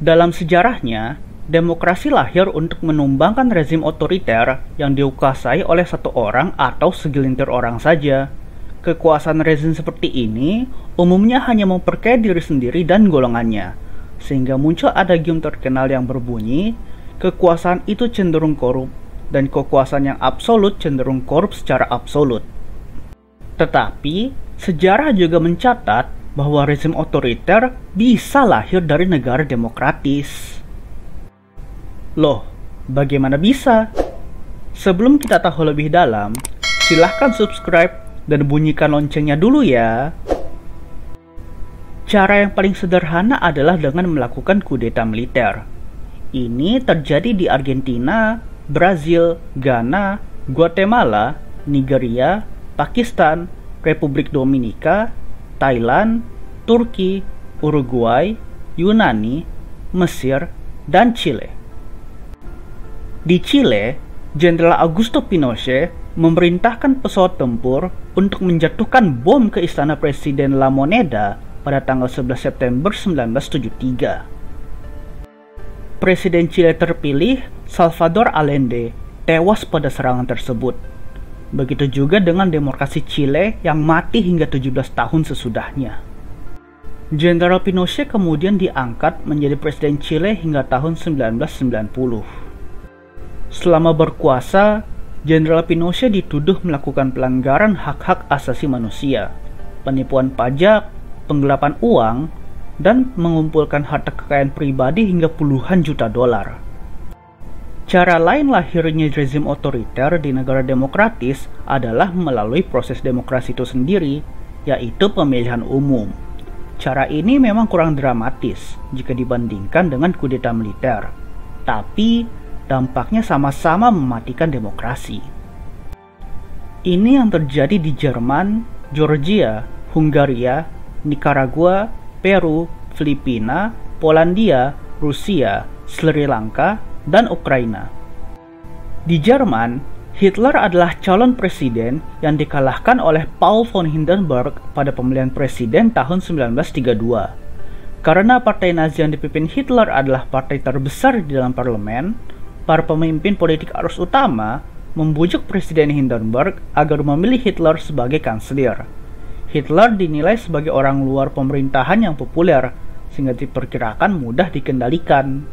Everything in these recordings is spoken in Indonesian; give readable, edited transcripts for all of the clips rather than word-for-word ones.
Dalam sejarahnya, demokrasi lahir untuk menumbangkan rezim otoriter yang dikuasai oleh satu orang atau segelintir orang saja. Kekuasaan rezim seperti ini umumnya hanya memperkaya diri sendiri dan golongannya, sehingga muncul adagium terkenal yang berbunyi, kekuasaan itu cenderung korup, dan kekuasaan yang absolut cenderung korup secara absolut. Tetapi, sejarah juga mencatat bahwa rezim otoriter bisa lahir dari negara demokratis. Loh, bagaimana bisa? Sebelum kita tahu lebih dalam, silahkan subscribe dan bunyikan loncengnya dulu ya. Cara yang paling sederhana adalah dengan melakukan kudeta militer. Ini terjadi di Argentina, Brazil, Ghana, Guatemala, Nigeria, Pakistan, Republik Dominika, Thailand, Turki, Uruguay, Yunani, Mesir, dan Chile. Di Chile, Jenderal Augusto Pinochet memerintahkan pesawat tempur untuk menjatuhkan bom ke istana Presiden La Moneda pada tanggal 11 September 1973. Presiden Chile terpilih, Salvador Allende, tewas pada serangan tersebut. Begitu juga dengan demokrasi Chile yang mati hingga 17 tahun sesudahnya. Jenderal Pinochet kemudian diangkat menjadi Presiden Chile hingga tahun 1990. Selama berkuasa, Jenderal Pinochet dituduh melakukan pelanggaran hak-hak asasi manusia, penipuan pajak, penggelapan uang, dan mengumpulkan harta kekayaan pribadi hingga puluhan juta dolar. Cara lain lahirnya rezim otoriter di negara demokratis adalah melalui proses demokrasi itu sendiri, yaitu pemilihan umum. Cara ini memang kurang dramatis jika dibandingkan dengan kudeta militer, tapi dampaknya sama-sama mematikan demokrasi. Ini yang terjadi di Jerman, Georgia, Hungaria, Nicaragua, Peru, Filipina, Polandia, Rusia, Sri Lanka, dan Ukraina. Di Jerman, Hitler adalah calon presiden yang dikalahkan oleh Paul von Hindenburg pada pemilihan presiden tahun 1932. Karena partai Nazi yang dipimpin Hitler adalah partai terbesar di dalam parlemen, para pemimpin politik arus utama membujuk Presiden Hindenburg agar memilih Hitler sebagai kanselir. Hitler dinilai sebagai orang luar pemerintahan yang populer, sehingga diperkirakan mudah dikendalikan.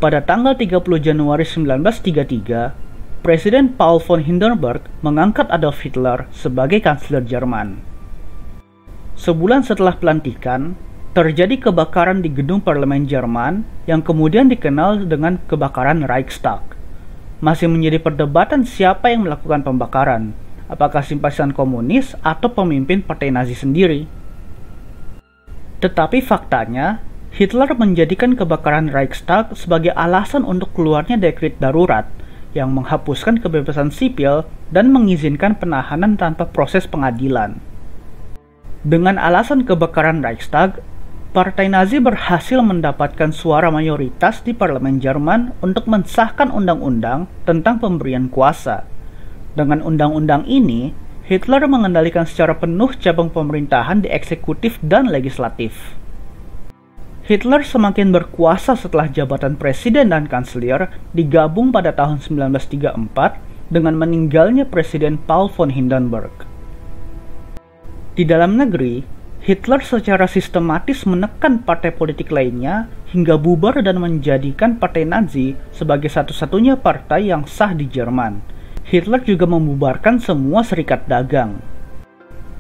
Pada tanggal 30 Januari 1933, Presiden Paul von Hindenburg mengangkat Adolf Hitler sebagai kanselir Jerman. Sebulan setelah pelantikan, terjadi kebakaran di gedung parlemen Jerman yang kemudian dikenal dengan kebakaran Reichstag. Masih menjadi perdebatan siapa yang melakukan pembakaran, apakah simpatisan komunis atau pemimpin partai Nazi sendiri. Tetapi faktanya, Hitler menjadikan kebakaran Reichstag sebagai alasan untuk keluarnya dekret darurat yang menghapuskan kebebasan sipil dan mengizinkan penahanan tanpa proses pengadilan. Dengan alasan kebakaran Reichstag, Partai Nazi berhasil mendapatkan suara mayoritas di parlemen Jerman untuk mensahkan undang-undang tentang pemberian kuasa. Dengan undang-undang ini, Hitler mengendalikan secara penuh cabang pemerintahan di eksekutif dan legislatif. Hitler semakin berkuasa setelah jabatan presiden dan kanselir digabung pada tahun 1934 dengan meninggalnya Presiden Paul von Hindenburg. Di dalam negeri, Hitler secara sistematis menekan partai politik lainnya hingga bubar dan menjadikan partai Nazi sebagai satu-satunya partai yang sah di Jerman. Hitler juga membubarkan semua serikat dagang.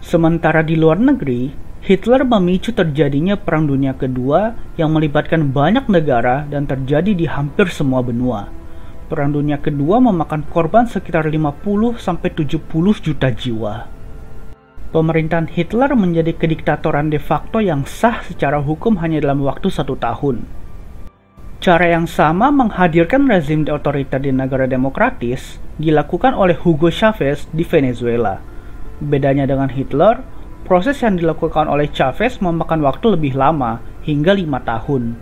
Sementara di luar negeri, Hitler memicu terjadinya Perang Dunia Kedua yang melibatkan banyak negara dan terjadi di hampir semua benua. Perang Dunia Kedua memakan korban sekitar 50-70 juta jiwa. Pemerintahan Hitler menjadi kediktatoran de facto yang sah secara hukum hanya dalam waktu 1 tahun. Cara yang sama menghadirkan rezim otoriter di negara demokratis dilakukan oleh Hugo Chavez di Venezuela. Bedanya dengan Hitler, proses yang dilakukan oleh Chavez memakan waktu lebih lama, hingga 5 tahun.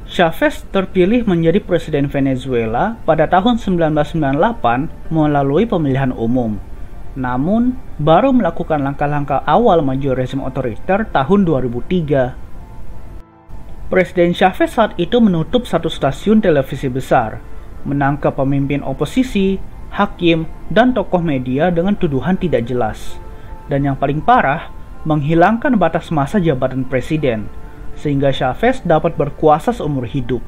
Chavez terpilih menjadi presiden Venezuela pada tahun 1998 melalui pemilihan umum. Namun, baru melakukan langkah-langkah awal maju rezim otoriter tahun 2003. Presiden Chavez saat itu menutup satu stasiun televisi besar, menangkap pemimpin oposisi, hakim, dan tokoh media dengan tuduhan tidak jelas. Dan yang paling parah, menghilangkan batas masa jabatan presiden, sehingga Chavez dapat berkuasa seumur hidup.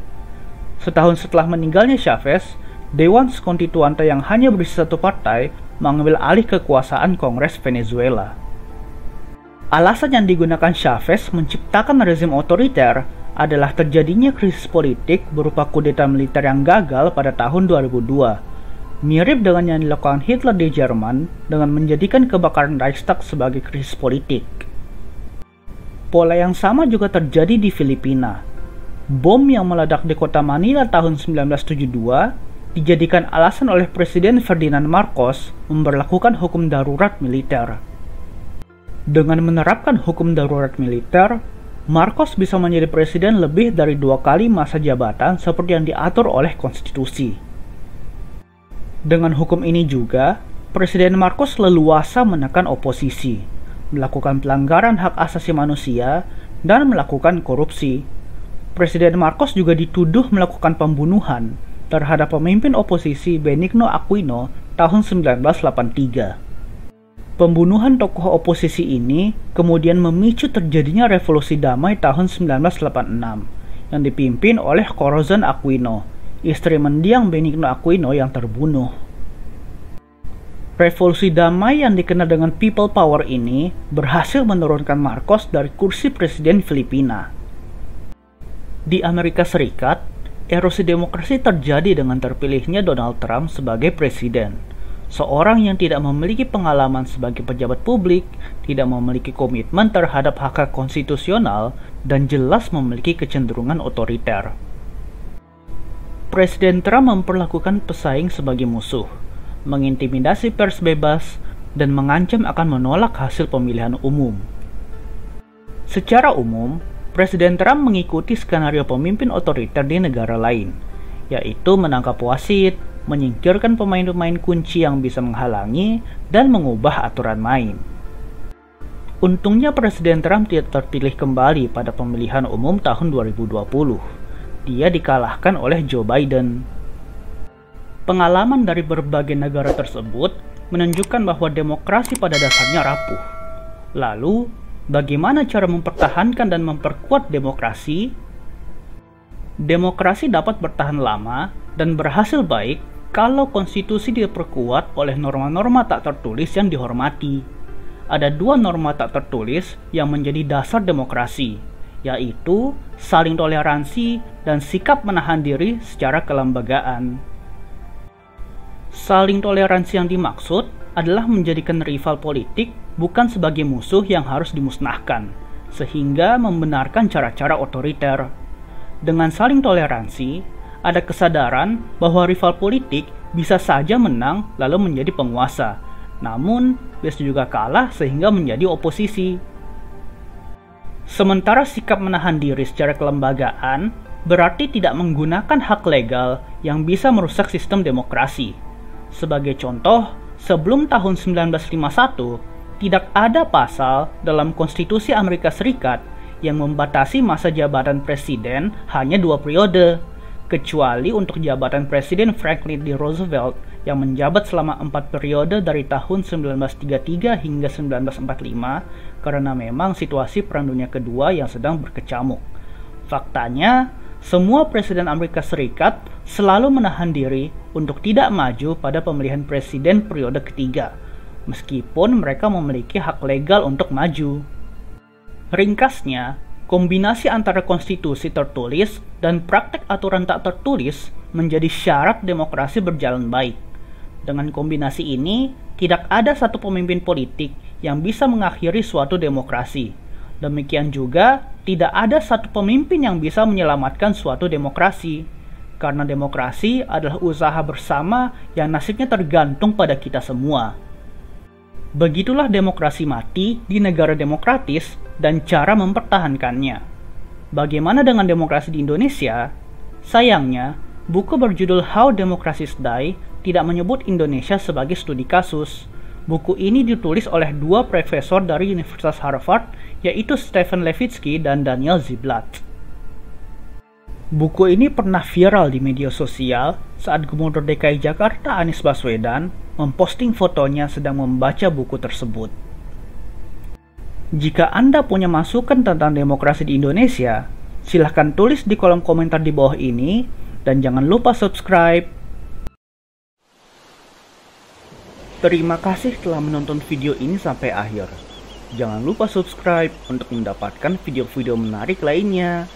Setahun setelah meninggalnya Chavez, Dewan Konstituante yang hanya berisi satu partai mengambil alih kekuasaan Kongres Venezuela. Alasan yang digunakan Chavez menciptakan rezim otoriter adalah terjadinya krisis politik berupa kudeta militer yang gagal pada tahun 2002, mirip dengan yang dilakukan Hitler di Jerman dengan menjadikan kebakaran Reichstag sebagai krisis politik. Pola yang sama juga terjadi di Filipina. Bom yang meledak di kota Manila tahun 1972 dijadikan alasan oleh Presiden Ferdinand Marcos memberlakukan hukum darurat militer. Dengan menerapkan hukum darurat militer, Marcos bisa menjadi presiden lebih dari 2 kali masa jabatan seperti yang diatur oleh konstitusi. Dengan hukum ini juga, Presiden Marcos leluasa menekan oposisi, melakukan pelanggaran hak asasi manusia, dan melakukan korupsi. Presiden Marcos juga dituduh melakukan pembunuhan terhadap pemimpin oposisi Benigno Aquino tahun 1983. Pembunuhan tokoh oposisi ini kemudian memicu terjadinya revolusi damai tahun 1986 yang dipimpin oleh Corazon Aquino, istri mendiang Benigno Aquino yang terbunuh. Revolusi damai yang dikenal dengan People Power ini berhasil menurunkan Marcos dari kursi presiden Filipina. Di Amerika Serikat, erosi demokrasi terjadi dengan terpilihnya Donald Trump sebagai presiden. Seorang yang tidak memiliki pengalaman sebagai pejabat publik, tidak memiliki komitmen terhadap hak konstitusional, dan jelas memiliki kecenderungan otoriter. Presiden Trump memperlakukan pesaing sebagai musuh, mengintimidasi pers bebas, dan mengancam akan menolak hasil pemilihan umum. Secara umum, Presiden Trump mengikuti skenario pemimpin otoriter di negara lain, yaitu menangkap wasit, menyingkirkan pemain-pemain kunci yang bisa menghalangi, dan mengubah aturan main. Untungnya Presiden Trump tidak terpilih kembali pada pemilihan umum tahun 2020. Dia dikalahkan oleh Joe Biden. Pengalaman dari berbagai negara tersebut menunjukkan bahwa demokrasi pada dasarnya rapuh. Lalu, bagaimana cara mempertahankan dan memperkuat demokrasi? Demokrasi dapat bertahan lama dan berhasil baik kalau konstitusi diperkuat oleh norma-norma tak tertulis yang dihormati. Ada 2 norma tak tertulis yang menjadi dasar demokrasi, yaitu saling toleransi dan sikap menahan diri secara kelembagaan. Saling toleransi yang dimaksud adalah menjadikan rival politik bukan sebagai musuh yang harus dimusnahkan, sehingga membenarkan cara-cara otoriter. Dengan saling toleransi, ada kesadaran bahwa rival politik bisa saja menang lalu menjadi penguasa, namun bisa juga kalah sehingga menjadi oposisi. Sementara sikap menahan diri secara kelembagaan berarti tidak menggunakan hak legal yang bisa merusak sistem demokrasi. Sebagai contoh, sebelum tahun 1951, tidak ada pasal dalam Konstitusi Amerika Serikat yang membatasi masa jabatan presiden hanya 2 periode, kecuali untuk jabatan Presiden Franklin D. Roosevelt yang menjabat selama 4 periode dari tahun 1933 hingga 1945 karena memang situasi Perang Dunia Kedua yang sedang berkecamuk. Faktanya, semua Presiden Amerika Serikat selalu menahan diri untuk tidak maju pada pemilihan presiden periode ketiga, meskipun mereka memiliki hak legal untuk maju. Ringkasnya, kombinasi antara konstitusi tertulis dan praktek aturan tak tertulis menjadi syarat demokrasi berjalan baik. Dengan kombinasi ini, tidak ada satu pemimpin politik yang bisa mengakhiri suatu demokrasi. Demikian juga, tidak ada satu pemimpin yang bisa menyelamatkan suatu demokrasi. Karena demokrasi adalah usaha bersama yang nasibnya tergantung pada kita semua. Begitulah demokrasi mati di negara demokratis dan cara mempertahankannya. Bagaimana dengan demokrasi di Indonesia? Sayangnya, buku berjudul How Democracies Die tidak menyebut Indonesia sebagai studi kasus. Buku ini ditulis oleh 2 profesor dari Universitas Harvard, yaitu Stephen Levitsky dan Daniel Ziblatt. Buku ini pernah viral di media sosial saat Gubernur DKI Jakarta Anies Baswedan memposting fotonya sedang membaca buku tersebut. Jika Anda punya masukan tentang demokrasi di Indonesia, silahkan tulis di kolom komentar di bawah ini, dan jangan lupa subscribe. Terima kasih telah menonton video ini sampai akhir. Jangan lupa subscribe untuk mendapatkan video-video menarik lainnya.